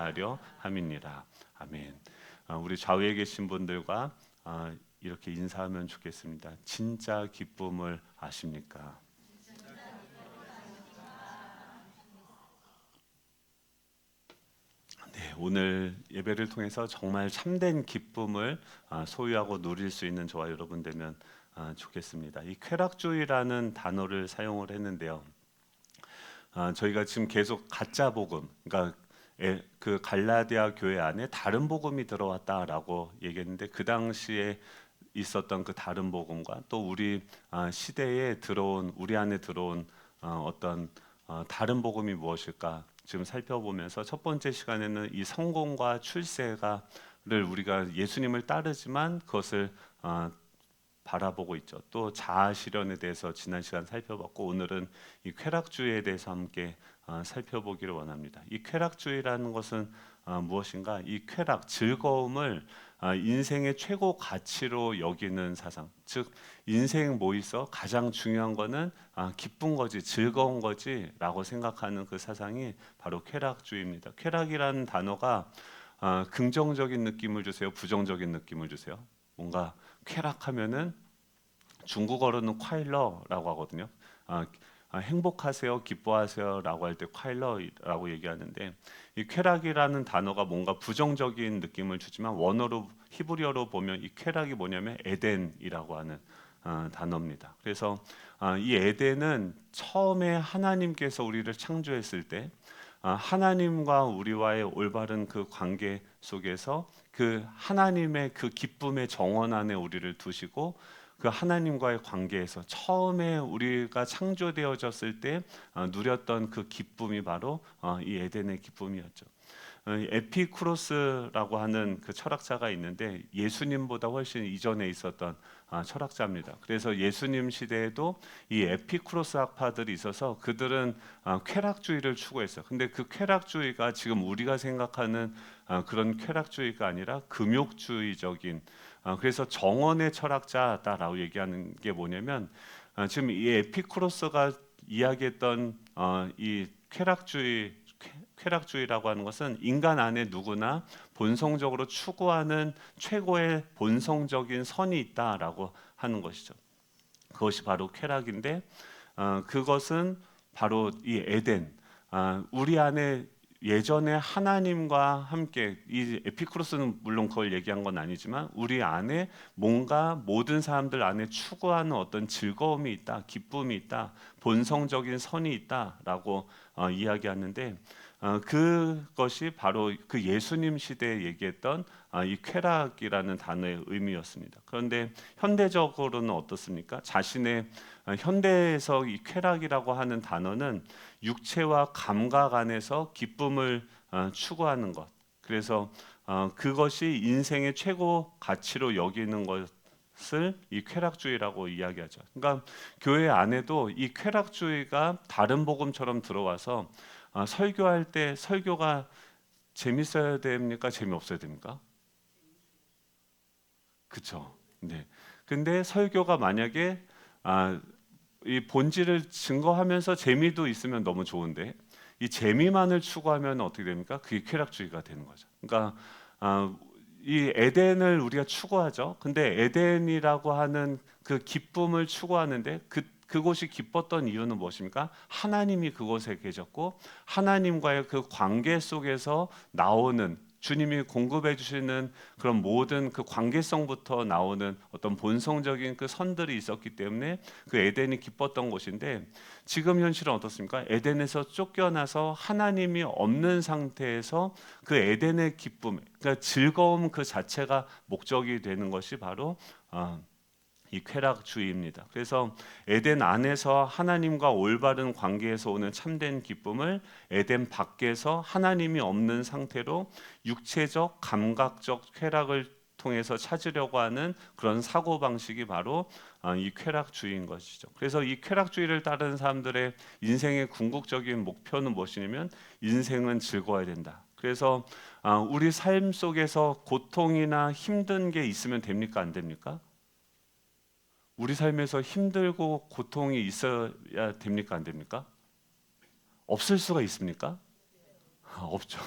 하려 함이니라. 아멘. 우리 좌우에 계신 분들과 이렇게 인사하면 좋겠습니다. 진짜 기쁨을 아십니까? 네, 오늘 예배를 통해서 정말 참된 기쁨을 소유하고 누릴 수 있는 저와 여러분 되면 좋겠습니다. 이 쾌락주의라는 단어를 사용을 했는데요. 저희가 지금 계속 가짜 복음, 그러니까 그 갈라디아 교회 안에 다른 복음이 들어왔다라고 얘기했는데, 그 당시에 있었던 그 다른 복음과 또 우리 시대에 들어온, 우리 안에 들어온 어떤 다른 복음이 무엇일까 지금 살펴보면서, 첫 번째 시간에는 이 성공과 출세가를 우리가 예수님을 따르지만 그것을 바라보고 있죠. 또 자아 실현에 대해서 지난 시간 살펴봤고, 오늘은 이 쾌락주의에 대해서 함께 살펴보기를 원합니다. 이 쾌락주의라는 것은 무엇인가? 이 쾌락, 즐거움을 인생의 최고 가치로 여기는 사상. 즉 인생 뭐 있어? 가장 중요한 거는 기쁜 거지, 즐거운 거지라고 생각하는 그 사상이 바로 쾌락주의입니다. 쾌락이라는 단어가 긍정적인 느낌을 주세요? 부정적인 느낌을 주세요? 뭔가 쾌락하면은 중국어로는 콰일러라고 하거든요. 행복하세요, 기뻐하세요라고 할 때 콰일러라고 얘기하는데, 이 쾌락이라는 단어가 뭔가 부정적인 느낌을 주지만 원어로 히브리어로 보면 이 쾌락이 뭐냐면 에덴이라고 하는 단어입니다. 그래서 이 에덴은 처음에 하나님께서 우리를 창조했을 때 하나님과 우리와의 올바른 그 관계 속에서 그 하나님의 그 기쁨의 정원 안에 우리를 두시고, 그 하나님과의 관계에서 처음에 우리가 창조되어졌을 때 누렸던 그 기쁨이 바로 이 에덴의 기쁨이었죠. 에피쿠로스라고 하는 그 철학자가 있는데, 예수님보다 훨씬 이전에 있었던 철학자입니다. 그래서 예수님 시대에도 이 에피쿠로스 학파들이 있어서 그들은 쾌락주의를 추구했어요. 근데 그 쾌락주의가 지금 우리가 생각하는 그런 쾌락주의가 아니라 금욕주의적인, 그래서 정원의 철학자다라고 얘기하는 게 뭐냐면, 지금 이 에피쿠로스가 이야기했던 이 쾌락주의라고 하는 것은 인간 안에 누구나 본성적으로 추구하는 최고의 본성적인 선이 있다라고 하는 것이죠. 그것이 바로 쾌락인데, 그것은 바로 이 에덴, 우리 안에 예전에 하나님과 함께, 이 에피쿠로스는 물론 그걸 얘기한 건 아니지만 우리 안에 뭔가 모든 사람들 안에 추구하는 어떤 즐거움이 있다, 기쁨이 있다, 본성적인 선이 있다라고 이야기하는데, 그것이 바로 그 예수님 시대에 얘기했던 이 쾌락이라는 단어의 의미였습니다. 그런데 현대적으로는 어떻습니까? 자신의 현대에서 이 쾌락이라고 하는 단어는 육체와 감각 안에서 기쁨을 추구하는 것, 그래서 그것이 인생의 최고 가치로 여기는 것을 이 쾌락주의라고 이야기하죠. 그러니까 교회 안에도 이 쾌락주의가 다른 복음처럼 들어와서 설교할 때 설교가 재밌어야 됩니까? 재미없어야 됩니까? 그렇죠. 네. 근데 설교가 만약에 이 본질을 증거하면서 재미도 있으면 너무 좋은데, 이 재미만을 추구하면 어떻게 됩니까? 그게 쾌락주의가 되는 거죠. 그러니까 이 에덴을 우리가 추구하죠. 근데 에덴이라고 하는 그 기쁨을 추구하는데, 그곳이 기뻤던 이유는 무엇입니까? 하나님이 그곳에 계셨고 하나님과의 그 관계 속에서 나오는, 주님이 공급해 주시는 그런 모든 그 관계성부터 나오는 어떤 본성적인 그 선들이 있었기 때문에 그 에덴이 기뻤던 곳인데, 지금 현실은 어떻습니까? 에덴에서 쫓겨나서 하나님이 없는 상태에서 그 에덴의 기쁨, 그러니까 즐거움 그 자체가 목적이 되는 것이 바로 이 쾌락주의입니다. 그래서 에덴 안에서 하나님과 올바른 관계에서 오는 참된 기쁨을 에덴 밖에서 하나님이 없는 상태로 육체적, 감각적 쾌락을 통해서 찾으려고 하는 그런 사고 방식이 바로 이 쾌락주의인 것이죠. 그래서 이 쾌락주의를 따르는 사람들의 인생의 궁극적인 목표는 무엇이냐면, 인생은 즐거워야 된다. 그래서 우리 삶 속에서 고통이나 힘든 게 있으면 됩니까? 안 됩니까? 우리 삶에서 힘들고 고통이 있어야 됩니까? 안 됩니까? 없을 수가 있습니까? 없죠.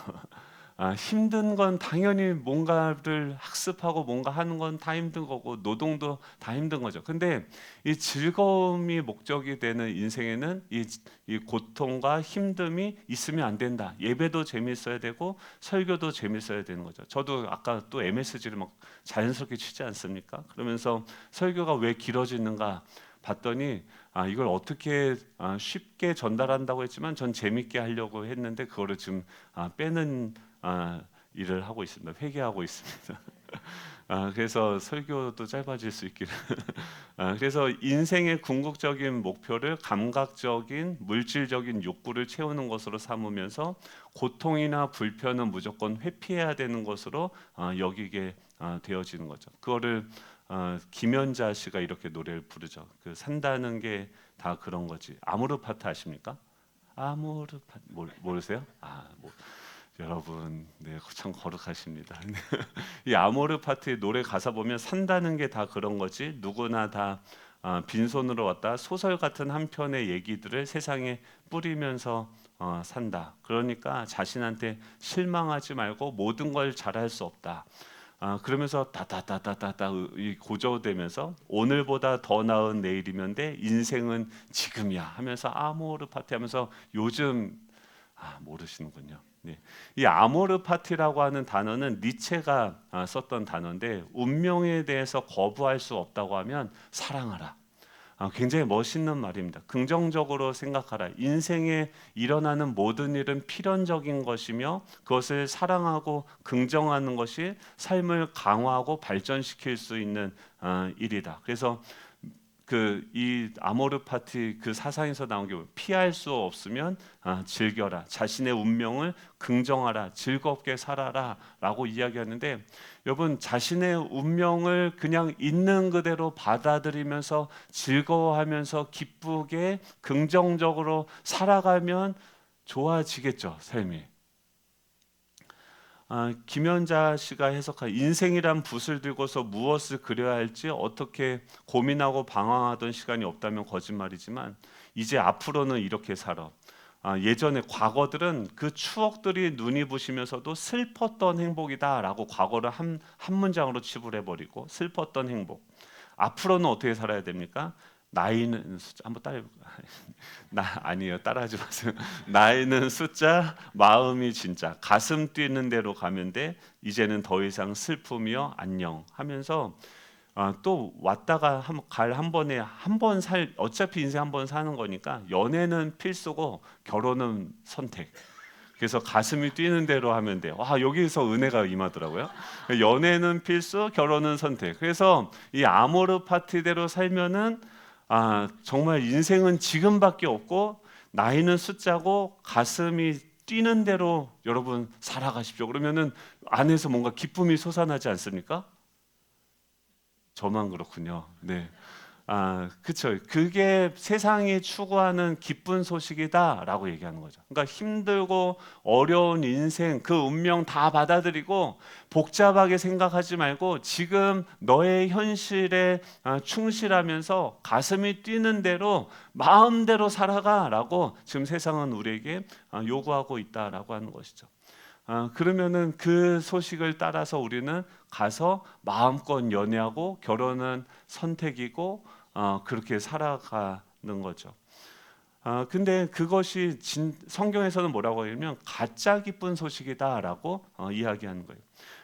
힘든 건 당연히 뭔가를 학습하고 뭔가 하는 건 다 힘든 거고 노동도 다 힘든 거죠. 근데 이 즐거움이 목적이 되는 인생에는 이 고통과 힘듦이 있으면 안 된다. 예배도 재밌어야 되고 설교도 재밌어야 되는 거죠. 저도 아까 또 MSG를 막 자연스럽게 치지 않습니까? 그러면서 설교가 왜 길어지는가 봤더니 이걸 어떻게 쉽게 전달한다고 했지만 전 재밌게 하려고 했는데 그거를 지금 빼는 일을 하고 있습니다. 회개하고 있습니다. 그래서 설교도 짧아질 수 있기를. 그래서 인생의 궁극적인 목표를 감각적인 물질적인 욕구를 채우는 것으로 삼으면서 고통이나 불편은 무조건 회피해야 되는 것으로 여기게 되어지는 거죠. 그거를 김연자 씨가 이렇게 노래를 부르죠. 그 산다는 게 다 그런 거지. 아모르 파트 아십니까? 아모르 파트 모르세요? 여러분, 네, 참 거룩하십니다. 이 아모르 파트의 노래 가사 보면 산다는 게 다 그런 거지. 누구나 다 빈손으로 왔다. 소설 같은 한 편의 얘기들을 세상에 뿌리면서 산다. 그러니까 자신한테 실망하지 말고 모든 걸 잘할 수 없다. 그러면서 다다다다다다 이 고조되면서 오늘보다 더 나은 내일이면 돼. 인생은 지금이야 하면서 아모르 파티 하면서 요즘 모르시는군요. 네. 이 아모르 파티라고 하는 단어는 니체가 썼던 단어인데 운명에 대해서 거부할 수 없다고 하면 사랑하라. 굉장히 멋있는 말입니다. 긍정적으로 생각하라. 인생에 일어나는 모든 일은 필연적인 것이며 그것을 사랑하고 긍정하는 것이 삶을 강화하고 발전시킬 수 있는 일이다. 그래서 이 아모르 파티 그 사상에서 나온 게 피할 수 없으면 즐겨라. 자신의 운명을 긍정하라. 즐겁게 살아라라고 이야기하는데 여러분 자신의 운명을 그냥 있는 그대로 받아들이면서 즐거워하면서 기쁘게 긍정적으로 살아가면 좋아지겠죠, 삶이. 김연자 씨가 해석한 인생이란 붓을 들고서 무엇을 그려야 할지 어떻게 고민하고 방황하던 시간이 없다면 거짓말이지만 이제 앞으로는 이렇게 살아. 예전에 과거들은 그 추억들이 눈이 부시면서도 슬펐던 행복이다라고 과거를 한 문장으로 치부해버리고 슬펐던 행복. 앞으로는 어떻게 살아야 됩니까? 나이는 숫자 한번 따라 나 아니에요. 따라하지 마세요. 나이는 숫자, 마음이 진짜. 가슴 뛰는 대로 가면 돼. 이제는 더 이상 슬픔이요 안녕 하면서 또 왔다가 갈 한 번에 한 번 살 어차피 인생 한 번 사는 거니까 연애는 필수고 결혼은 선택. 그래서 가슴이 뛰는 대로 하면 돼. 와 여기서 은혜가 임하더라고요. 연애는 필수, 결혼은 선택. 그래서 이 아모르 파티대로 살면은 정말 인생은 지금밖에 없고 나이는 숫자고 가슴이 뛰는 대로 여러분 살아가십시오. 그러면은 안에서 뭔가 기쁨이 솟아나지 않습니까? 저만 그렇군요. 네. 그쵸. 그게 세상이 추구하는 기쁜 소식이다라고 얘기하는 거죠. 그러니까 힘들고 어려운 인생, 그 운명 다 받아들이고 복잡하게 생각하지 말고 지금 너의 현실에 충실하면서 가슴이 뛰는 대로 마음대로 살아가라고 지금 세상은 우리에게 요구하고 있다라고 하는 것이죠. 그러면은 그 소식을 따라서 우리는 가서 마음껏 연애하고 결혼은 선택이고 그렇게 살아가는 거죠. 근데 그것이 성경에서는 뭐라고 하냐면 가짜 기쁜 소식이다라고 이야기하는 거예요.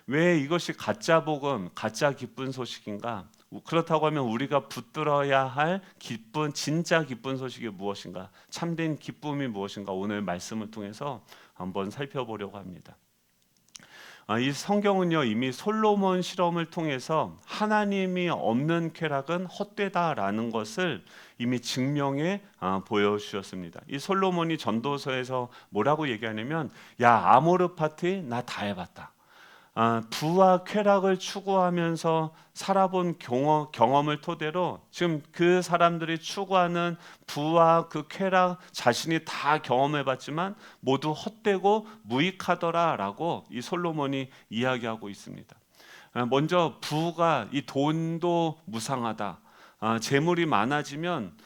왜 이것이 가짜 복음, 가짜 기쁜 소식인가? 그렇다고 하면 우리가 붙들어야 할 기쁜 진짜 기쁜 소식이 무엇인가? 참된 기쁨이 무엇인가? 오늘 말씀을 통해서 한번 살펴보려고 합니다. 이 성경은요 이미 솔로몬 실험을 통해서 하나님이 없는 쾌락은 헛되다라는 것을 이미 증명해 보여주셨습니다. 이 솔로몬이 전도서에서 뭐라고 얘기하냐면 야 아모르 파티 나 다 해봤다. 부와 쾌락을 추구하면서 살아본 경험을 토대로 지금 그 사람들이 추구하는 부와 그 쾌락 자신이 다 경험해봤지만 모두 헛되고 무익하더라라고 이 솔로몬이 이야기하고 있습니다. 먼저 부가 이 돈도 무상하다. 재물이 많아지면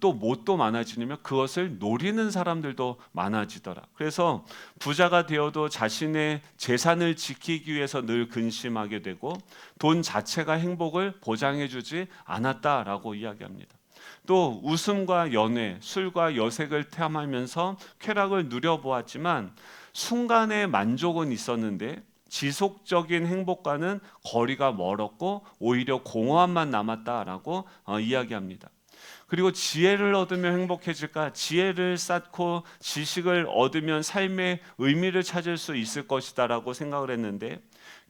또 뭣도 많아지면 그것을 노리는 사람들도 많아지더라. 그래서 부자가 되어도 자신의 재산을 지키기 위해서 늘 근심하게 되고 돈 자체가 행복을 보장해주지 않았다라고 이야기합니다. 또 웃음과 연애, 술과 여색을 탐하면서 쾌락을 누려보았지만 순간의 만족은 있었는데 지속적인 행복과는 거리가 멀었고 오히려 공허함만 남았다라고 이야기합니다. 그리고 지혜를 얻으면 행복해질까? 지혜를 쌓고 지식을 얻으면 삶의 의미를 찾을 수 있을 것이다라고 생각을 했는데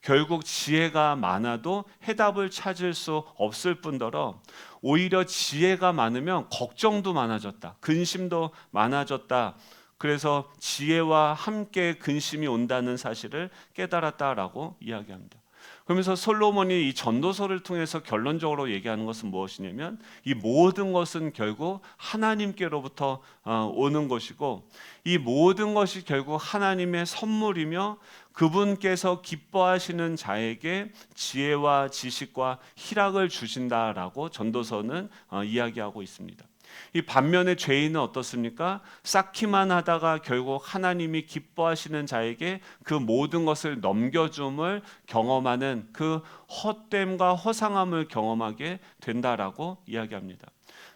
결국 지혜가 많아도 해답을 찾을 수 없을 뿐더러 오히려 지혜가 많으면 걱정도 많아졌다. 근심도 많아졌다. 그래서 지혜와 함께 근심이 온다는 사실을 깨달았다라고 이야기합니다. 그러면서 솔로몬이 이 전도서를 통해서 결론적으로 얘기하는 것은 무엇이냐면 이 모든 것은 결국 하나님께로부터 오는 것이고 이 모든 것이 결국 하나님의 선물이며 그분께서 기뻐하시는 자에게 지혜와 지식과 희락을 주신다라고 전도서는 이야기하고 있습니다. 이 반면에 죄인은 어떻습니까? 쌓기만 하다가 결국 하나님이 기뻐하시는 자에게 그 모든 것을 넘겨줌을 경험하는 그 헛됨과 허상함을 경험하게 된다라고 이야기합니다.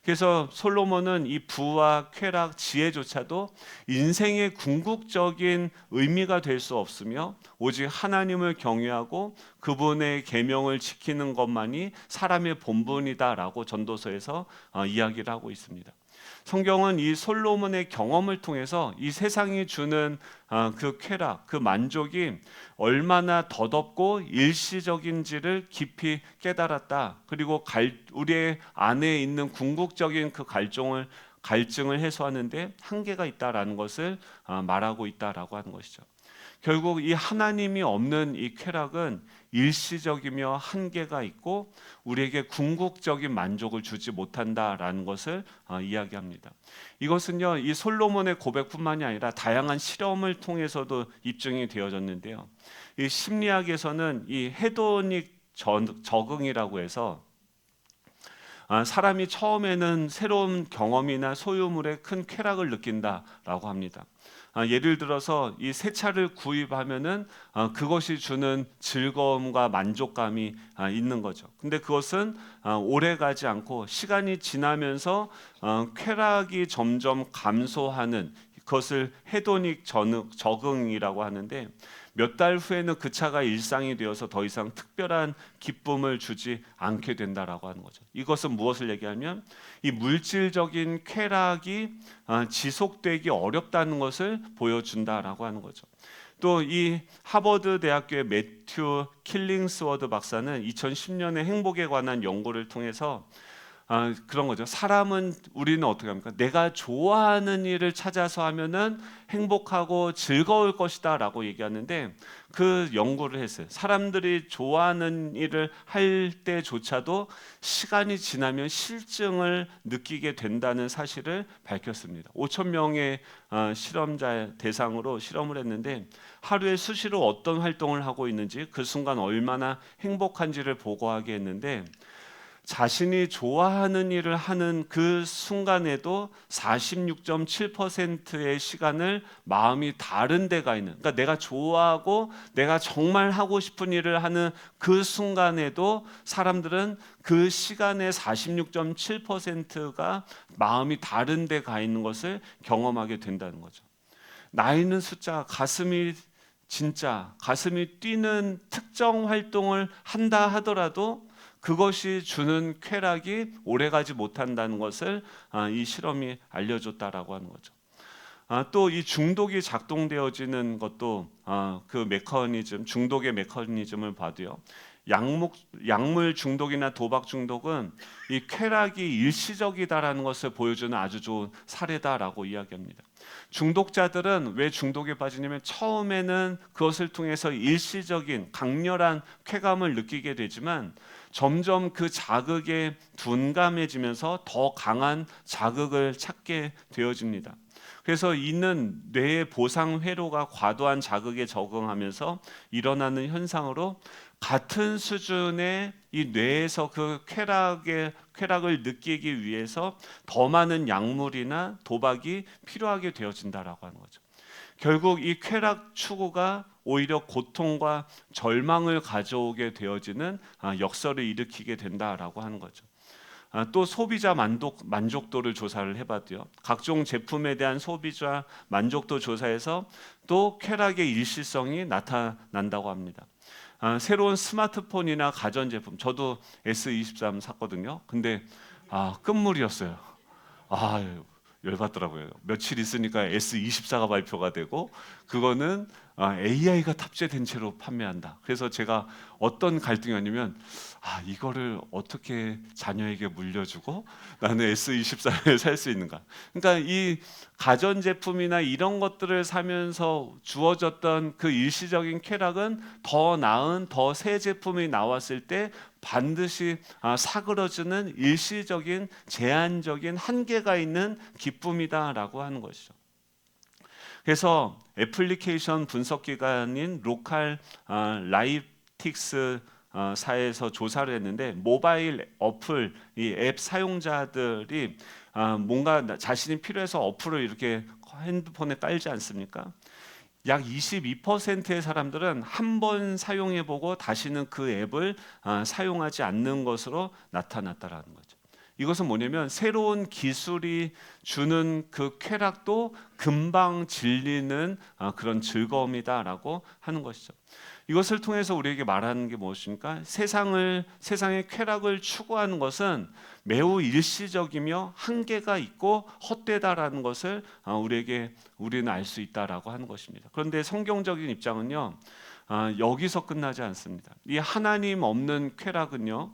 그래서 솔로몬은 이 부와 쾌락, 지혜조차도 인생의 궁극적인 의미가 될 수 없으며 오직 하나님을 경외하고 그분의 계명을 지키는 것만이 사람의 본분이다라고 전도서에서 이야기를 하고 있습니다. 성경은 이 솔로몬의 경험을 통해서 이 세상이 주는 그 쾌락, 그 만족이 얼마나 덧없고 일시적인지를 깊이 깨달았다. 그리고 우리의 안에 있는 궁극적인 그 갈증을 해소하는데 한계가 있다라는 것을 말하고 있다라고 하는 것이죠. 결국 이 하나님이 없는 이 쾌락은 일시적이며 한계가 있고 우리에게 궁극적인 만족을 주지 못한다라는 것을 이야기합니다. 이것은요, 이 솔로몬의 고백뿐만이 아니라 다양한 실험을 통해서도 입증이 되어졌는데요. 이 심리학에서는 이 헤도닉 적응이라고 해서 사람이 처음에는 새로운 경험이나 소유물에 큰 쾌락을 느낀다라고 합니다. 예를 들어서 이 새 차를 구입하면은 그것이 주는 즐거움과 만족감이 있는 거죠. 근데 그것은 오래 가지 않고 시간이 지나면서 쾌락이 점점 감소하는 그것을 헤도닉 적응이라고 하는데 몇 달 후에는 그 차가 일상이 되어서 더 이상 특별한 기쁨을 주지 않게 된다라고 하는 거죠. 이것은 무엇을 얘기하면 이 물질적인 쾌락이 지속되기 어렵다는 것을 보여준다라고 하는 거죠. 또 이 하버드 대학교의 매튜 킬링스워드 박사는 2010년에 행복에 관한 연구를 통해서 그런 거죠. 우리는 어떻게 합니까? 내가 좋아하는 일을 찾아서 하면은 행복하고 즐거울 것이다라고 얘기하는데 그 연구를 했어요. 사람들이 좋아하는 일을 할 때조차도 시간이 지나면 실증을 느끼게 된다는 사실을 밝혔습니다. 5천 명의 실험자 대상으로 실험을 했는데 하루에 수시로 어떤 활동을 하고 있는지 그 순간 얼마나 행복한지를 보고하게 했는데 자신이 좋아하는 일을 하는 그 순간에도 46.7%의 시간을 마음이 다른 데가 있는, 그러니까 내가 좋아하고 내가 정말 하고 싶은 일을 하는 그 순간에도 사람들은 그 시간의 46.7%가 마음이 다른 데 가 있는 것을 경험하게 된다는 거죠. 나이는 숫자, 가슴이 뛰는 특정 활동을 한다 하더라도 그것이 주는 쾌락이 오래가지 못한다는 것을 이 실험이 알려줬다라고 하는 거죠. 또 이 중독이 작동되어지는 것도 그 중독의 메커니즘을 봐도요. 약물 중독이나 도박 중독은 이 쾌락이 일시적이다라는 것을 보여주는 아주 좋은 사례다라고 이야기합니다. 중독자들은 왜 중독에 빠지냐면 처음에는 그것을 통해서 일시적인 강렬한 쾌감을 느끼게 되지만 점점 그 자극에 둔감해지면서 더 강한 자극을 찾게 되어집니다. 그래서 이는 뇌의 보상 회로가 과도한 자극에 적응하면서 일어나는 현상으로 같은 수준의 이 뇌에서 그 쾌락을 느끼기 위해서 더 많은 약물이나 도박이 필요하게 되어진다라고 하는 거죠. 결국 이 쾌락 추구가 오히려 고통과 절망을 가져오게 되어지는 역설을 일으키게 된다라고 하는 거죠. 또 소비자 만족도를 조사를 해봤고요. 각종 제품에 대한 소비자 만족도 조사에서 또 쾌락의 일시성이 나타난다고 합니다. 새로운 스마트폰이나 가전제품, 저도 S23 샀거든요. 근데 끝물이었어요. 열받더라고요. 며칠 있으니까 S24가 발표가 되고 그거는 AI가 탑재된 채로 판매한다. 그래서 제가 어떤 갈등이었냐면 이거를 어떻게 자녀에게 물려주고 나는 S24를 살 수 있는가. 그러니까 이 가전제품이나 이런 것들을 사면서 주어졌던 그 일시적인 쾌락은 더 나은 더 새 제품이 나왔을 때 반드시 사그러지는 일시적인 제한적인 한계가 있는 기쁨이다라고 하는 것이죠. 그래서 애플리케이션 분석 기관인 로컬 라이틱스 사에서 조사를 했는데 모바일 어플 이 앱 사용자들이 뭔가 자신이 필요해서 어플을 이렇게 핸드폰에 깔지 않습니까? 약 22%의 사람들은 한 번 사용해보고 다시는 그 앱을 사용하지 않는 것으로 나타났다라는 거죠. 이것은 뭐냐면 새로운 기술이 주는 그 쾌락도 금방 질리는 그런 즐거움이다라고 하는 것이죠. 이것을 통해서 우리에게 말하는 게 무엇입니까? 세상의 쾌락을 추구하는 것은 매우 일시적이며 한계가 있고 헛되다라는 것을 우리는 알 수 있다라고 하는 것입니다. 그런데 성경적인 입장은요, 여기서 끝나지 않습니다. 이 하나님 없는 쾌락은요,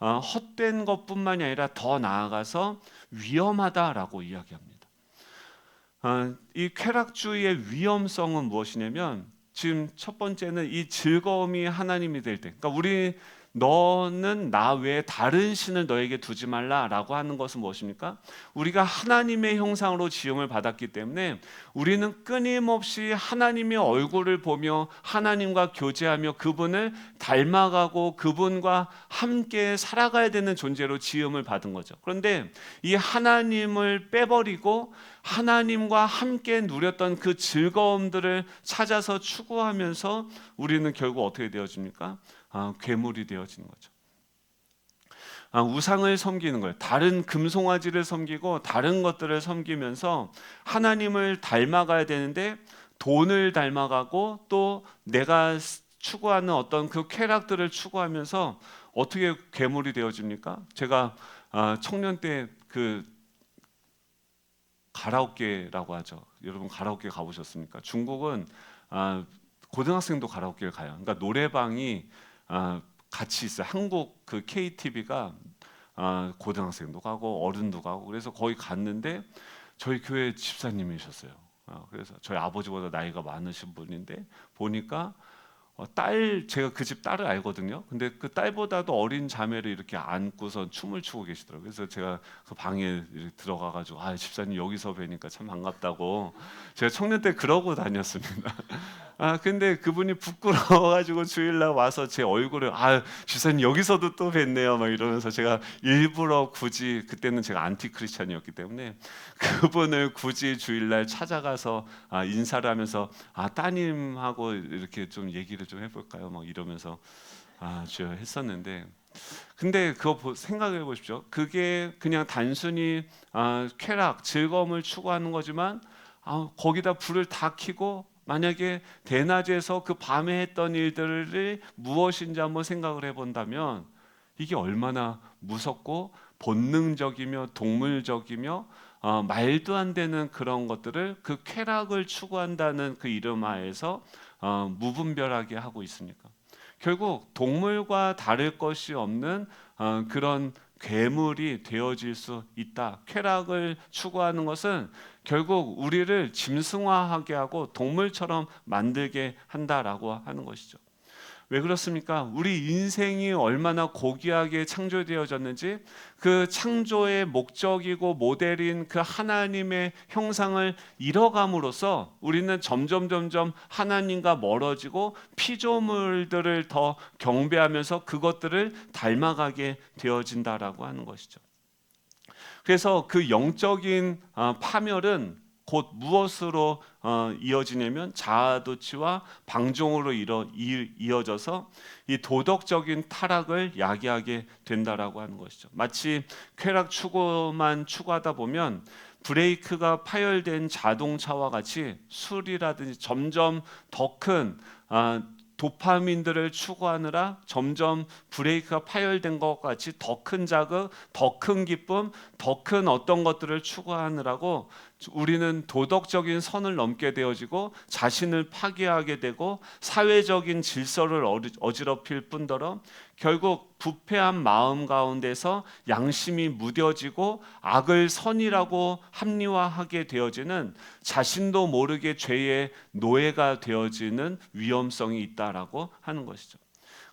헛된 것뿐만이 아니라 더 나아가서 위험하다라고 이야기합니다. 이 쾌락주의의 위험성은 무엇이냐면 지금 첫 번째는 이 즐거움이 하나님이 될 때, 그러니까 너는 나 외에 다른 신을 너에게 두지 말라라고 하는 것은 무엇입니까? 우리가 하나님의 형상으로 지음을 받았기 때문에 우리는 끊임없이 하나님의 얼굴을 보며 하나님과 교제하며 그분을 닮아가고 그분과 함께 살아가야 되는 존재로 지음을 받은 거죠. 그런데 이 하나님을 빼버리고 하나님과 함께 누렸던 그 즐거움들을 찾아서 추구하면서 우리는 결국 어떻게 되어집니까? 괴물이 되어지는 거죠. 우상을 섬기는 거예요. 다른 금송아지를 섬기고 다른 것들을 섬기면서 하나님을 닮아가야 되는데 돈을 닮아가고 또 내가 추구하는 어떤 그 쾌락들을 추구하면서 어떻게 괴물이 되어집니까? 제가 청년 때 그 가라오케라고 하죠. 여러분 가라오케 가보셨습니까? 중국은 고등학생도 가라오케를 가요. 그러니까 노래방이 같이 있어요. 한국 그 KTV가 고등학생도 가고 어른도 가고 그래서 거기 갔는데 저희 교회 집사님이셨어요. 그래서 저희 아버지보다 나이가 많으신 분인데 보니까 제가 그 집 딸을 알거든요. 근데 그 딸보다도 어린 자매를 이렇게 안고서 춤을 추고 계시더라고요. 그래서 제가 그 방에 들어가가지고 집사님 여기서 뵈니까 참 반갑다고 제가 청년 때 그러고 다녔습니다. 근데 그분이 부끄러워가지고 주일날 와서 제 얼굴을 집사님 여기서도 또 뵀네요 막 이러면서 제가 일부러 굳이 그때는 제가 안티 크리스찬이었기 때문에 그분을 굳이 주일날 찾아가서 인사를 하면서 따님하고 이렇게 좀 얘기를 좀 해볼까요 막 이러면서 주여 했었는데 근데 그거 생각해 보십시오. 그게 그냥 단순히 쾌락 즐거움을 추구하는 거지만 거기다 불을 다 켜고 만약에 대낮에서 그 밤에 했던 일들이 무엇인지 한번 생각을 해본다면 이게 얼마나 무섭고 본능적이며 동물적이며 말도 안 되는 그런 것들을 그 쾌락을 추구한다는 그 이름 하에서 무분별하게 하고 있습니까? 결국 동물과 다를 것이 없는 그런 괴물이 되어질 수 있다. 쾌락을 추구하는 것은 결국 우리를 짐승화하게 하고 동물처럼 만들게 한다라고 하는 것이죠. 왜 그렇습니까? 우리 인생이 얼마나 고귀하게 창조되어졌는지, 그 창조의 목적이고 모델인 그 하나님의 형상을 잃어감으로써 우리는 점점 하나님과 멀어지고 피조물들을 더 경배하면서 그것들을 닮아가게 되어진다라고 하는 것이죠. 그래서 그 영적인 파멸은 곧 무엇으로 이어지냐면 자아도취와 방종으로 이어져서 이 도덕적인 타락을 야기하게 된다라고 하는 것이죠. 마치 쾌락 추구만 추구하다 보면 브레이크가 파열된 자동차와 같이 술이라든지 점점 더 큰 도파민들을 추구하느라 점점 브레이크가 파열된 것 같이 더 큰 자극, 더 큰 기쁨, 더 큰 어떤 것들을 추구하느라고 우리는 도덕적인 선을 넘게 되어지고 자신을 파괴하게 되고 사회적인 질서를 어지럽힐 뿐더러 결국 부패한 마음 가운데서 양심이 무뎌지고 악을 선이라고 합리화하게 되어지는, 자신도 모르게 죄의 노예가 되어지는 위험성이 있다라고 하는 것이죠.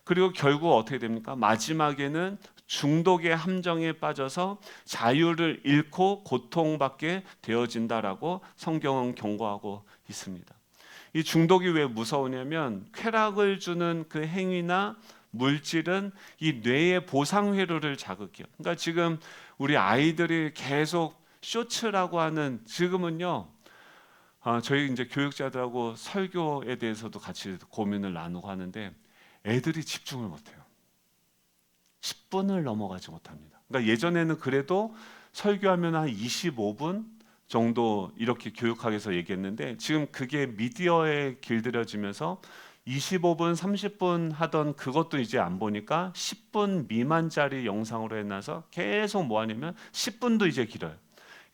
그리고 결국 어떻게 됩니까? 마지막에는 중독의 함정에 빠져서 자유를 잃고 고통받게 되어진다라고 성경은 경고하고 있습니다. 이 중독이 왜 무서우냐면 쾌락을 주는 그 행위나 물질은 이 뇌의 보상 회로를 자극해요. 그러니까 지금 우리 아이들이 계속 쇼츠라고 하는, 지금은요, 저희 이제 교육자들하고 설교에 대해서도 같이 고민을 나누고 하는데 애들이 집중을 못해요. 10분을 넘어가지 못합니다. 그러니까 예전에는 그래도 설교하면 한 25분 정도 이렇게 교육학에서 얘기했는데 지금 그게 미디어에 길들여지면서 25분, 30분 하던 그것도 이제 안 보니까 10분 미만짜리 영상으로 해놔서 계속 뭐 하냐면 10분도 이제 길어요.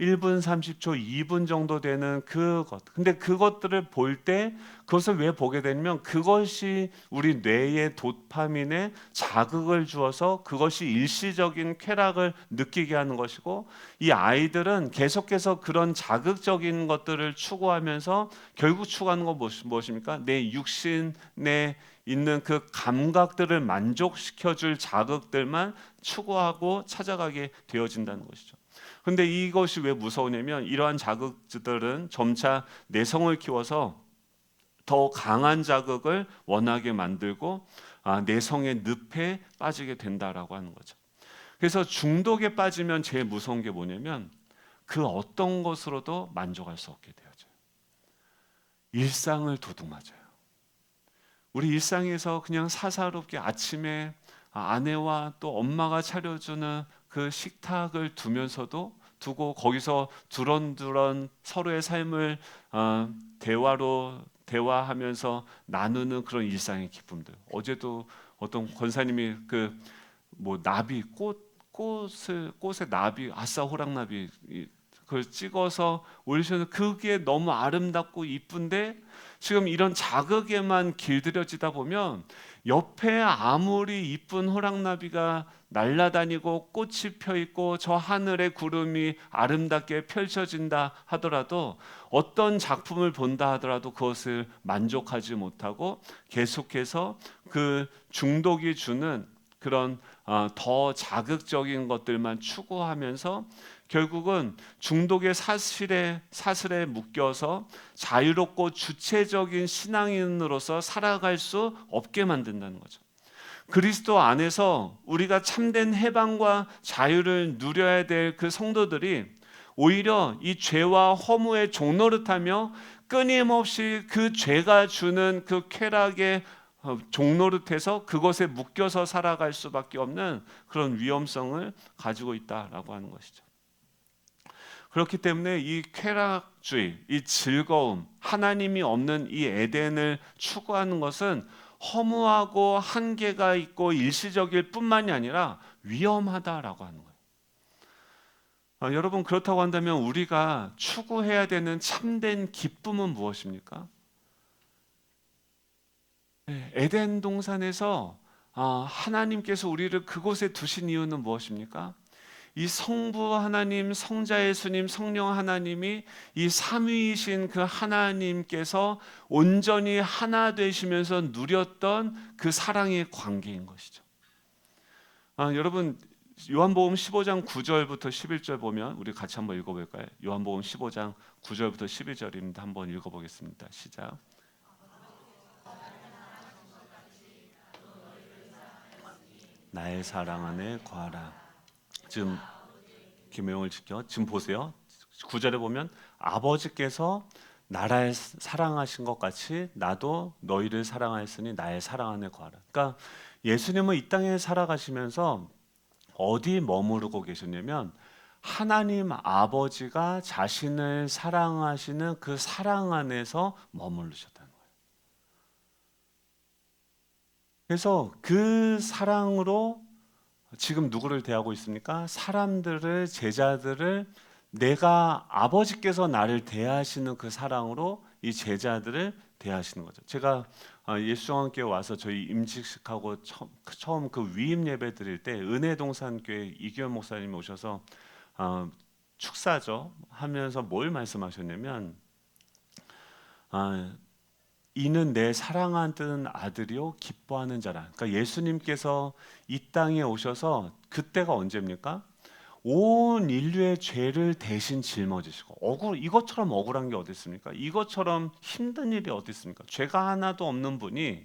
1분 30초, 2분 정도 되는 그것. 근데 그것들을 볼 때 그것을 왜 보게 되냐면 그것이 우리 뇌의 도파민에 자극을 주어서 그것이 일시적인 쾌락을 느끼게 하는 것이고, 이 아이들은 계속해서 그런 자극적인 것들을 추구하면서 결국 추구하는 건 무엇입니까? 내 육신에 있는 그 감각들을 만족시켜줄 자극들만 추구하고 찾아가게 되어진다는 것이죠. 근데 이것이 왜 무서우냐면 이러한 자극들은 점차 내성을 키워서 더 강한 자극을 원하게 만들고 내성의 늪에 빠지게 된다라고 하는 거죠. 그래서 중독에 빠지면 제일 무서운 게 뭐냐면 그 어떤 것으로도 만족할 수 없게 되어져요. 일상을 도둑맞아요. 우리 일상에서 그냥 사사롭게 아침에 아내와 또 엄마가 차려주는 그 식탁을 두고 거기서 두런두런 서로의 삶을 대화하면서 나누는 그런 일상의 기쁨들. 어제도 어떤 권사님이 그 뭐 나비 꽃에 나비, 아싸 호랑나비 그걸 찍어서 올리셨는데 그게 너무 아름답고 이쁜데 지금 이런 자극에만 길들여지다 보면 옆에 아무리 이쁜 호랑나비가 날아다니고 꽃이 펴 있고 저 하늘의 구름이 아름답게 펼쳐진다 하더라도, 어떤 작품을 본다 하더라도 그것을 만족하지 못하고 계속해서 그 중독이 주는 그런 더 자극적인 것들만 추구하면서 결국은 중독의 사슬에 묶여서 자유롭고 주체적인 신앙인으로서 살아갈 수 없게 만든다는 거죠. 그리스도 안에서 우리가 참된 해방과 자유를 누려야 될 그 성도들이 오히려 이 죄와 허무의 종노릇하며 끊임없이 그 죄가 주는 그 쾌락의 종노릇해서 그것에 묶여서 살아갈 수밖에 없는 그런 위험성을 가지고 있다라고 하는 것이죠. 그렇기 때문에 이 쾌락주의, 이 즐거움, 하나님이 없는 이 에덴을 추구하는 것은 허무하고 한계가 있고 일시적일 뿐만이 아니라 위험하다라고 하는 거예요. 여러분, 그렇다고 한다면 우리가 추구해야 되는 참된 기쁨은 무엇입니까? 에덴 동산에서 하나님께서 우리를 그곳에 두신 이유는 무엇입니까? 이 성부 하나님, 성자 예수님, 성령 하나님이 이 삼위이신 그 하나님께서 온전히 하나 되시면서 누렸던 그 사랑의 관계인 것이죠. 여러분, 요한복음 15장 9절부터 11절 보면 우리 같이 한번 읽어볼까요? 요한복음 15장 9절부터 11절입니다. 한번 읽어보겠습니다. 시작. 나의 사랑 안에 거하라. 지금 계명을 지켜. 지금 보세요. 9절에 보면 아버지께서 나를 사랑하신 것 같이 나도 너희를 사랑하였으니 나의 사랑 안에 거하라. 그러니까 예수님은 이 땅에 살아가시면서 어디 머무르고 계셨냐면 하나님 아버지가 자신을 사랑하시는 그 사랑 안에서 머무르셨다는 거예요. 그래서 그 사랑으로 지금 누구를 대하고 있습니까? 사람들을, 제자들을 내가 아버지께서 나를 대하시는 그 사랑으로 이 제자들을 대하시는 거죠. 제가 예수정원교회 와서 저희 임직식하고 처음 그 위임 예배 드릴 때 은혜동산교회 이규현 목사님이 오셔서 축사죠 하면서 뭘 말씀하셨냐면 이는 내 사랑하는 아들이요 기뻐하는 자라. 그러니까 예수님께서 이 땅에 오셔서 그때가 언제입니까? 온 인류의 죄를 대신 짊어지시고 이것처럼 억울한 게 어디 있습니까? 이것처럼 힘든 일이 어디 있습니까? 죄가 하나도 없는 분이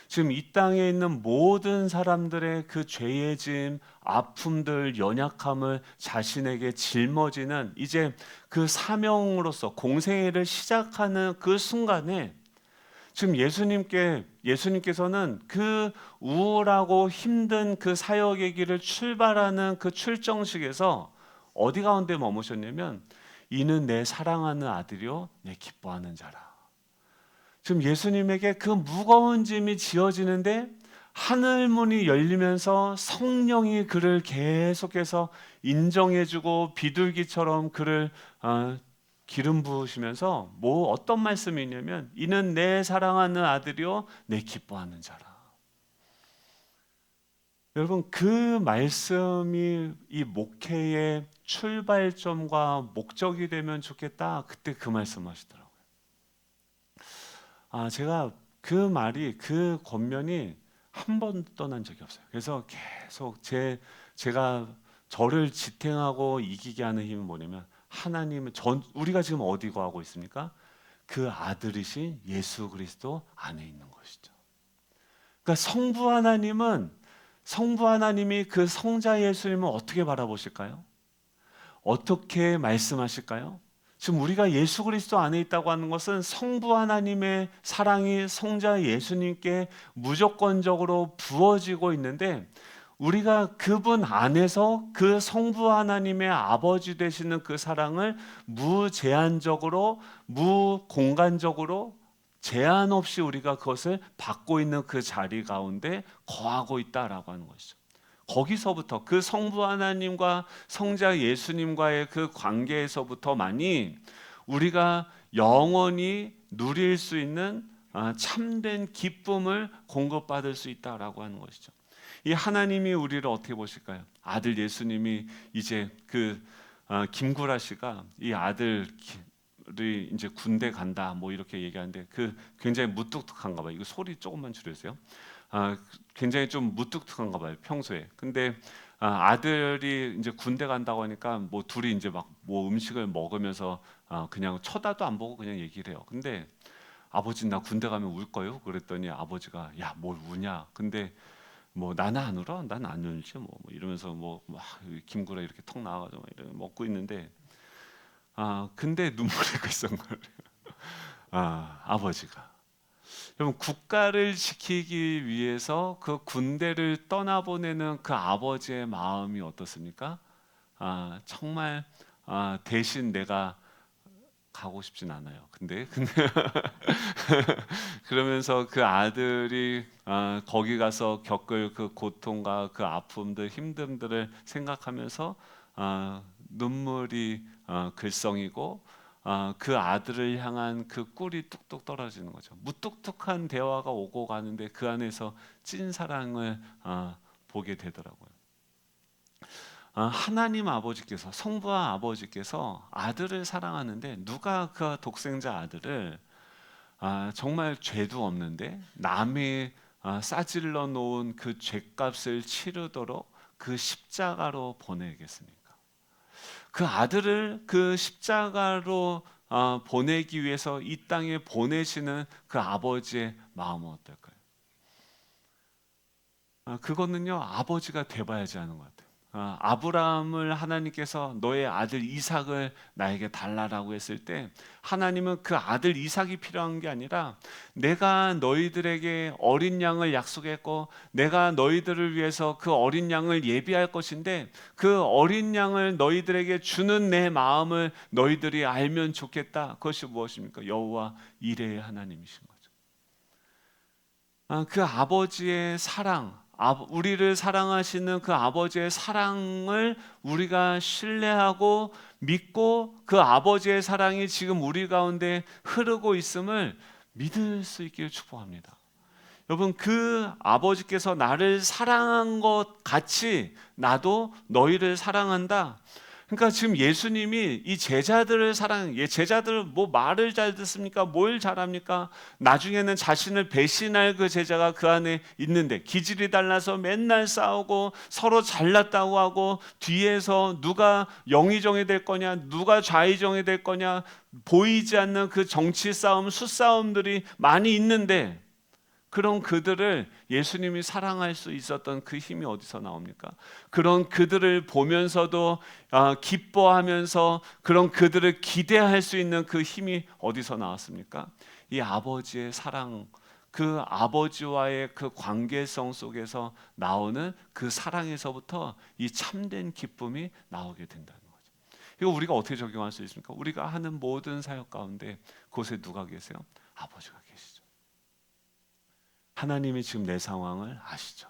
지금 이 땅에 있는 모든 사람들의 그 죄의 짐, 아픔들, 연약함을 자신에게 짊어지는 이제 그 사명으로서 공생애를 시작하는 그 순간에 지금 예수님께서는 그 우울하고 힘든 그 사역의 길을 출발하는 그 출정식에서 어디 가운데 머무셨냐면 이는 내 사랑하는 아들이요 내 기뻐하는 자라. 지금 예수님에게 그 무거운 짐이 지어지는데 하늘 문이 열리면서 성령이 그를 계속해서 인정해주고 비둘기처럼 그를 기름 부으시면서 어떤 말씀이 있냐면 이는 내 사랑하는 아들이요 내 기뻐하는 자라. 여러분 그 말씀이 이 목회의 출발점과 목적이 되면 좋겠다. 그때 그 말씀하시더라고요. 제가 그 말이 그 권면이 한 번도 떠난 적이 없어요. 그래서 계속 제가 저를 지탱하고 이기게 하는 힘은 뭐냐면 하나님은 우리가 지금 어디 거하고 있습니까? 그 아들이신 예수 그리스도 안에 있는 것이죠. 그러니까 성부 하나님이 그 성자 예수님을 어떻게 바라보실까요? 어떻게 말씀하실까요? 지금 우리가 예수 그리스도 안에 있다고 하는 것은 성부 하나님의 사랑이 성자 예수님께 무조건적으로 부어지고 있는데 우리가 그분 안에서 그 성부 하나님의 아버지 되시는 그 사랑을 무제한적으로 무공간적으로 제한 없이 우리가 그것을 받고 있는 그 자리 가운데 거하고 있다라고 하는 것이죠. 거기서부터 그 성부 하나님과 성자 예수님과의 그 관계에서부터만이 우리가 영원히 누릴 수 있는 참된 기쁨을 공급받을 수 있다라고 하는 것이죠. 이 하나님이 우리를 어떻게 보실까요? 아들 예수님이 이제 그 김구라 씨가 이 아들이 이제 군대 간다 뭐 이렇게 얘기하는데 그 굉장히 무뚝뚝한가 봐요. 이거 소리 조금만 줄여주세요. 굉장히 좀 무뚝뚝한가 봐요 평소에. 근데 아들이 이제 군대 간다고 하니까 뭐 둘이 이제 막 뭐 음식을 먹으면서 그냥 쳐다도 안 보고 그냥 얘기를 해요. 근데 아버지 나 군대 가면 울 거요? 그랬더니 아버지가 야 뭘 우냐? 근데 뭐 나는 안 울어? 난 안 울지 뭐 이러면서 뭐 막 김구라 이렇게 턱 나와가지고 이렇게 먹고 있는데 근데 눈물이 글썽 거려요. 아버지가. 여러분 국가를 지키기 위해서 그 군대를 떠나보내는 그 아버지의 마음이 어떻습니까? 정말 대신 내가 가고 싶진 않아요. 근데 그러면서 그 아들이 거기 가서 겪을 그 고통과 그 아픔들, 힘듦들을 생각하면서 눈물이 글썽이고 그 아들을 향한 그 꿀이 뚝뚝 떨어지는 거죠. 무뚝뚝한 대화가 오고 가는데 그 안에서 찐 사랑을 보게 되더라고요. 하나님 아버지께서, 성부와 아버지께서 아들을 사랑하는데 누가 그 독생자 아들을 정말 죄도 없는데 남이 싸질러 놓은 그 죄값을 치르도록 그 십자가로 보내겠습니까? 그 아들을 그 십자가로 보내기 위해서 이 땅에 보내시는 그 아버지의 마음은 어떨까요? 그거는요, 아버지가 돼봐야지 하는 것 같아요. 아브라함을 하나님께서 너의 아들 이삭을 나에게 달라라고 했을 때 하나님은 그 아들 이삭이 필요한 게 아니라 내가 너희들에게 어린 양을 약속했고 내가 너희들을 위해서 그 어린 양을 예비할 것인데 그 어린 양을 너희들에게 주는 내 마음을 너희들이 알면 좋겠다. 그것이 무엇입니까? 여호와 이레의 하나님이신 거죠. 그 아버지의 사랑, 우리를 사랑하시는 그 아버지의 사랑을 우리가 신뢰하고 믿고 그 아버지의 사랑이 지금 우리 가운데 흐르고 있음을 믿을 수 있기를 축복합니다. 여러분, 그 아버지께서 나를 사랑한 것 같이 나도 너희를 사랑한다. 그러니까 지금 예수님이 이 제자들을 제자들 뭐 말을 잘 듣습니까? 뭘 잘합니까? 나중에는 자신을 배신할 그 제자가 그 안에 있는데 기질이 달라서 맨날 싸우고 서로 잘났다고 하고 뒤에서 누가 영의정이 될 거냐, 누가 좌의정이 될 거냐 보이지 않는 그 정치 싸움, 수싸움들이 많이 있는데 그런 그들을 예수님이 사랑할 수 있었던 그 힘이 어디서 나옵니까? 그런 그들을 보면서도 기뻐하면서 그런 그들을 기대할 수 있는 그 힘이 어디서 나왔습니까? 이 아버지의 사랑, 그 아버지와의 그 관계성 속에서 나오는 그 사랑에서부터 이 참된 기쁨이 나오게 된다는 거죠. 이거 우리가 어떻게 적용할 수 있습니까? 우리가 하는 모든 사역 가운데 그곳에 누가 계세요? 아버지가 계시죠. 하나님이 지금 내 상황을 아시죠.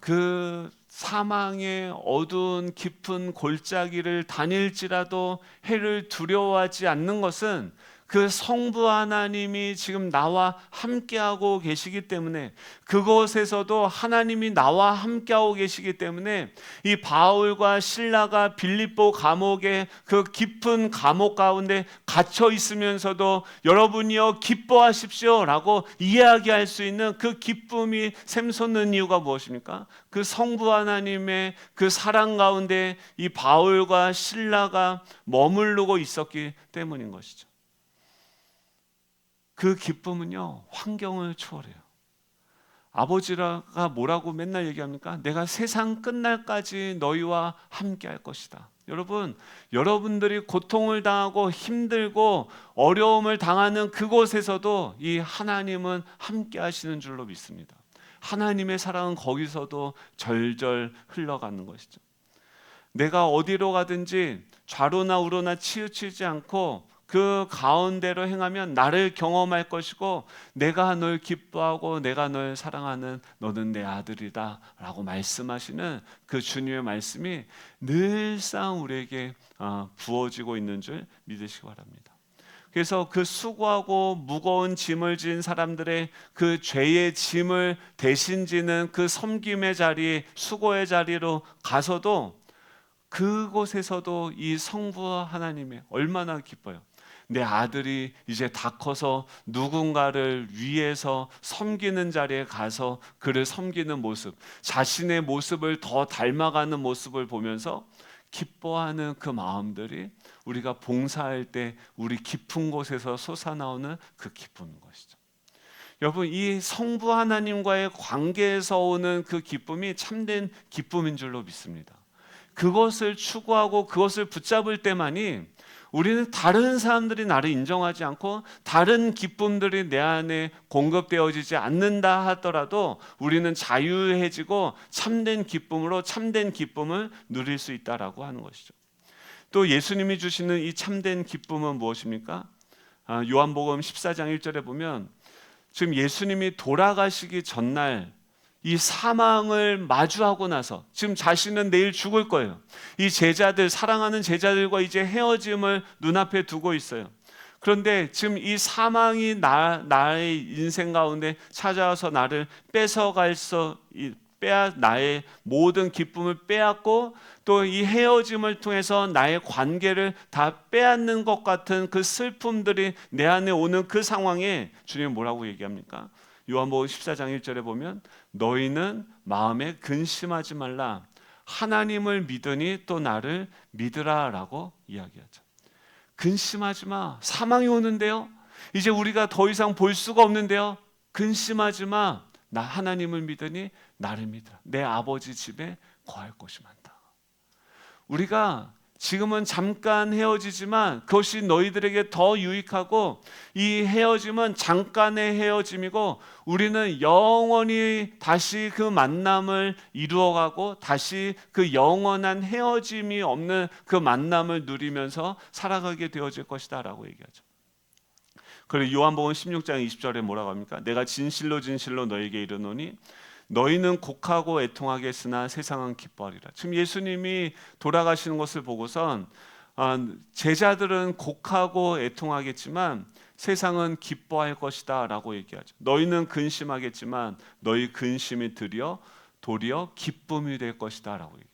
그 사망의 어두운 깊은 골짜기를 다닐지라도 해를 두려워하지 않는 것은 그 성부 하나님이 지금 나와 함께하고 계시기 때문에 그곳에서도 하나님이 나와 함께하고 계시기 때문에 이 바울과 실라가 빌립보 감옥의 그 깊은 감옥 가운데 갇혀 있으면서도 여러분이여 기뻐하십시오 라고 이야기할 수 있는 그 기쁨이 샘솟는 이유가 무엇입니까? 그 성부 하나님의 그 사랑 가운데 이 바울과 실라가 머무르고 있었기 때문인 것이죠. 그 기쁨은요, 환경을 초월해요. 아버지가 뭐라고 맨날 얘기합니까? 내가 세상 끝날까지 너희와 함께 할 것이다. 여러분, 여러분들이 고통을 당하고 힘들고 어려움을 당하는 그곳에서도 이 하나님은 함께 하시는 줄로 믿습니다. 하나님의 사랑은 거기서도 절절 흘러가는 것이죠. 내가 어디로 가든지 좌로나 우로나 치우치지 않고 그 가운데로 행하면 나를 경험할 것이고 내가 널 기뻐하고 내가 널 사랑하는 너는 내 아들이다 라고 말씀하시는 그 주님의 말씀이 늘상 우리에게 부어지고 있는 줄 믿으시기 바랍니다. 그래서 그 수고하고 무거운 짐을 진 사람들의 그 죄의 짐을 대신 지는 그 섬김의 자리, 수고의 자리로 가서도 그곳에서도 이 성부 하나님이 얼마나 기뻐요. 내 아들이 이제 다 커서 누군가를 위해서 섬기는 자리에 가서 그를 섬기는 모습, 자신의 모습을 더 닮아가는 모습을 보면서 기뻐하는 그 마음들이 우리가 봉사할 때 우리 깊은 곳에서 솟아나오는 그 기쁨인 것이죠. 여러분, 이 성부 하나님과의 관계에서 오는 그 기쁨이 참된 기쁨인 줄로 믿습니다. 그것을 추구하고 그것을 붙잡을 때만이 우리는 다른 사람들이 나를 인정하지 않고 다른 기쁨들이 내 안에 공급되어지지 않는다 하더라도 우리는 자유해지고 참된 기쁨으로 참된 기쁨을 누릴 수 있다라고 하는 것이죠. 또 예수님이 주시는 이 참된 기쁨은 무엇입니까? 요한복음 14장 1절에 보면 지금 예수님이 돌아가시기 전날 이 사망을 마주하고 나서 지금 자신은 내일 죽을 거예요. 이 제자들, 사랑하는 제자들과 이제 헤어짐을 눈앞에 두고 있어요. 그런데 지금 이 사망이 나의 인생 가운데 찾아와서 나를 나의 모든 기쁨을 빼앗고 또 이 헤어짐을 통해서 나의 관계를 다 빼앗는 것 같은 그 슬픔들이 내 안에 오는 그 상황에 주님은 뭐라고 얘기합니까? 요한복음 14장 1절에 보면 너희는 마음에 근심하지 말라. 하나님을 믿으니 또 나를 믿으라라고 이야기하죠. 근심하지 마. 사망이 오는데요. 이제 우리가 더 이상 볼 수가 없는데요. 근심하지 마. 나 하나님을 믿으니 나를 믿으라. 내 아버지 집에 거할 곳이 많다. 우리가 지금은 잠깐 헤어지지만 그것이 너희들에게 더 유익하고 이 헤어짐은 잠깐의 헤어짐이고 우리는 영원히 다시 그 만남을 이루어가고 다시 그 영원한 헤어짐이 없는 그 만남을 누리면서 살아가게 되어질 것이다 라고 얘기하죠. 그리고 요한복음 16장 20절에 뭐라고 합니까? 내가 진실로 진실로 너에게 이르노니 너희는 곡하고 애통하겠으나 세상은 기뻐하리라. 지금 예수님이 돌아가시는 것을 보고선 제자들은 곡하고 애통하겠지만 세상은 기뻐할 것이다 라고 얘기하죠. 너희는 근심하겠지만 너희 근심이 도리어 기쁨이 될 것이다 라고 얘기하죠.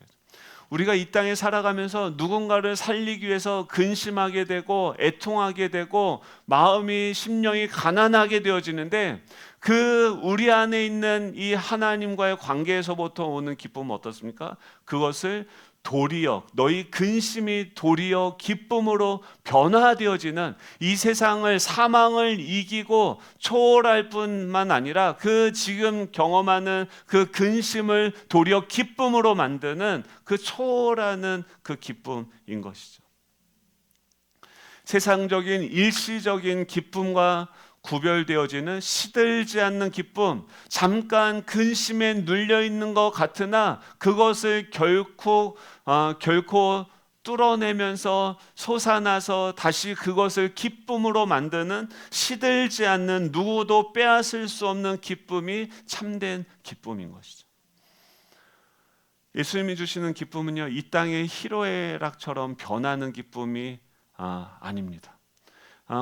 우리가 이 땅에 살아가면서 누군가를 살리기 위해서 근심하게 되고 애통하게 되고 마음이 심령이 가난하게 되어지는데 그 우리 안에 있는 이 하나님과의 관계에서부터 오는 기쁨은 어떻습니까? 그것을 도리어 너희 근심이 도리어 기쁨으로 변화되어지는 이 세상을 사망을 이기고 초월할 뿐만 아니라 그 지금 경험하는 그 근심을 도리어 기쁨으로 만드는 그 초월하는 그 기쁨인 것이죠. 세상적인 일시적인 기쁨과 구별되어지는 시들지 않는 기쁨, 잠깐 근심에 눌려 있는 것 같으나 그것을 결코 뚫어내면서 솟아나서 다시 그것을 기쁨으로 만드는 시들지 않는 누구도 빼앗을 수 없는 기쁨이 참된 기쁨인 것이죠. 예수님이 주시는 기쁨은요, 이 땅의 희로애락처럼 변하는 기쁨이 아닙니다.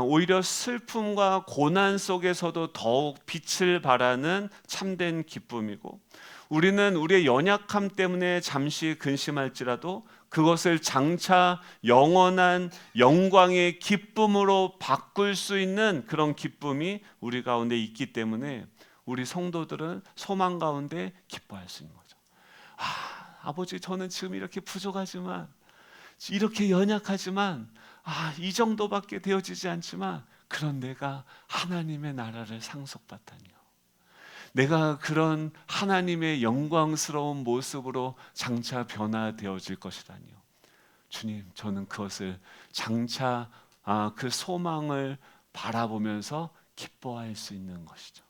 오히려 슬픔과 고난 속에서도 더욱 빛을 발하는 참된 기쁨이고 우리는 우리의 연약함 때문에 잠시 근심할지라도 그것을 장차 영원한 영광의 기쁨으로 바꿀 수 있는 그런 기쁨이 우리 가운데 있기 때문에 우리 성도들은 소망 가운데 기뻐할 수 있는 거죠. 아버지, 저는 지금 이렇게 부족하지만 이렇게 연약하지만 이 정도밖에 되어지지 않지만 그런 내가 하나님의 나라를 상속받다니요. 내가 그런 하나님의 영광스러운 모습으로 장차 변화되어질 것이라니요. 주님, 저는 그것을 장차 그 소망을 바라보면서 기뻐할 수 있는 것이죠.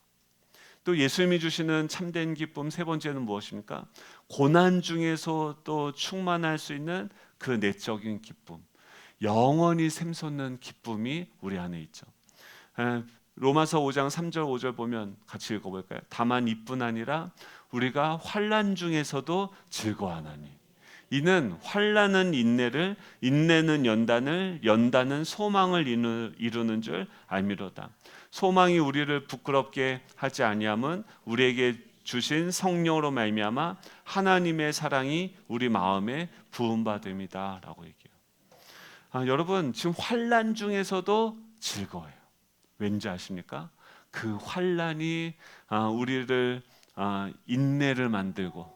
또 예수님이 주시는 참된 기쁨 세 번째는 무엇입니까? 고난 중에서 또 충만할 수 있는 그 내적인 기쁨. 영원히 샘솟는 기쁨이 우리 안에 있죠. 로마서 5장 3절 5절 보면 같이 읽어볼까요? 다만 이뿐 아니라 우리가 환난 중에서도 즐거워하나니 이는 환난은 인내를 인내는 연단을 연단은 소망을 이루는 줄 알미로다. 소망이 우리를 부끄럽게 하지 아니함은 우리에게 주신 성령으로 말미암아 하나님의 사랑이 우리 마음에 부음받음이다 라고 얘기해요. 여러분, 지금 환난 중에서도 즐거워요. 왠지 아십니까? 그 환난이 우리를 인내를 만들고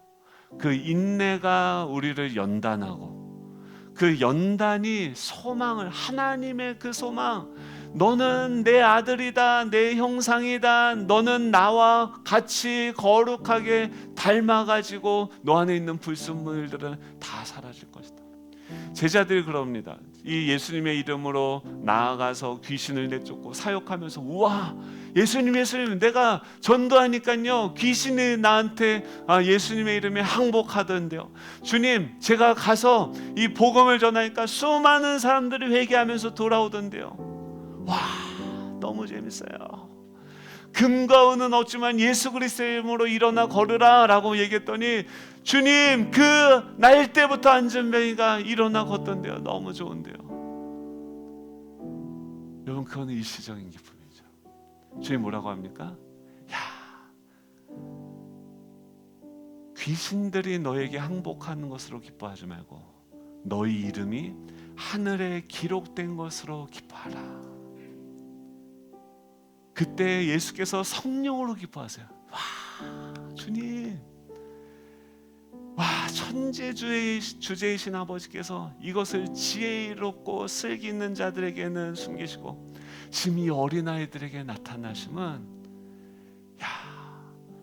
그 인내가 우리를 연단하고 그 연단이 소망을, 하나님의 그 소망, 너는 내 아들이다, 내 형상이다, 너는 나와 같이 거룩하게 닮아가지고 너 안에 있는 불순물들은 다 사라질 것이다. 제자들이 그럽니다. 이 예수님의 이름으로 나아가서 귀신을 내쫓고 사역하면서 우와, 예수님 내가 전도하니까요 귀신이 나한테 예수님의 이름에 항복하던데요. 주님, 제가 가서 이 복음을 전하니까 수많은 사람들이 회개하면서 돌아오던데요. 와, 너무 재밌어요. 금과 은은 없지만 예수 그리스도의 이름으로 일어나 걸으라 라고 얘기했더니 주님, 그 날 때부터 안전뱅이가 일어나 걷던데요. 너무 좋은데요. 여러분, 그거는 일시적인 기쁨이죠. 주님 뭐라고 합니까? 귀신들이 너에게 항복하는 것으로 기뻐하지 말고 너희 이름이 하늘에 기록된 것으로 기뻐하라. 그때 예수께서 성령으로 기뻐하세요. 와, 주님, 와, 천지주의 주제이신 아버지께서 이것을 지혜롭고 슬기 있는 자들에게는 숨기시고 지금 이 어린아이들에게 나타나심은,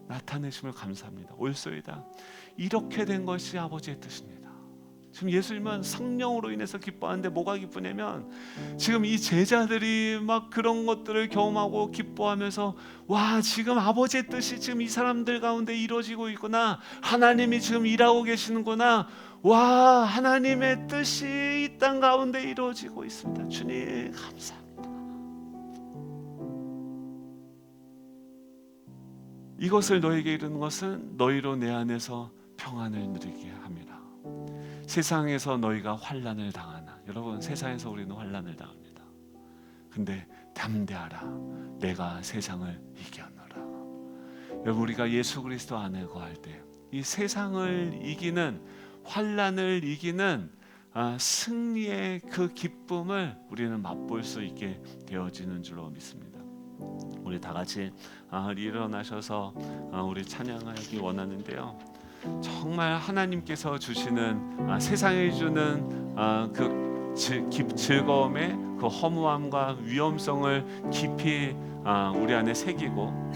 나타내심을 감사합니다. 옳소이다. 이렇게 된 것이 아버지의 뜻입니다. 지금 예수님은 성령으로 인해서 기뻐하는데 뭐가 기쁘냐면 지금 이 제자들이 막 그런 것들을 경험하고 기뻐하면서 와, 지금 아버지의 뜻이 지금 이 사람들 가운데 이루어지고 있구나. 하나님이 지금 일하고 계시는구나. 와, 하나님의 뜻이 이 땅 가운데 이루어지고 있습니다. 주님 감사합니다. 이것을 너에게 이루는 것은 너희로 내 안에서 평안을 누리게 함이라. 세상에서 너희가 환난을 당하나. 여러분, 세상에서 우리는 환난을 당합니다. 근데 담대하라. 내가 세상을 이겼노라. 여러분, 우리가 예수 그리스도 안에 거할 때 이 세상을 이기는, 환난을 이기는 승리의 그 기쁨을 우리는 맛볼 수 있게 되어지는 줄로 믿습니다. 우리 다 같이 일어나셔서 우리 찬양하기 원하는데요. 정말 하나님께서 주시는 세상에 주는 그 즐거움의 그 허무함과 위험성을 깊이 우리 안에 새기고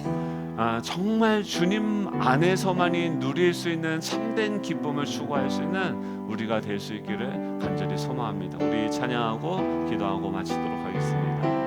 정말 주님 안에서만이 누릴 수 있는 참된 기쁨을 추구할 수 있는 우리가 될 수 있기를 간절히 소망합니다. 우리 찬양하고 기도하고 마치도록 하겠습니다.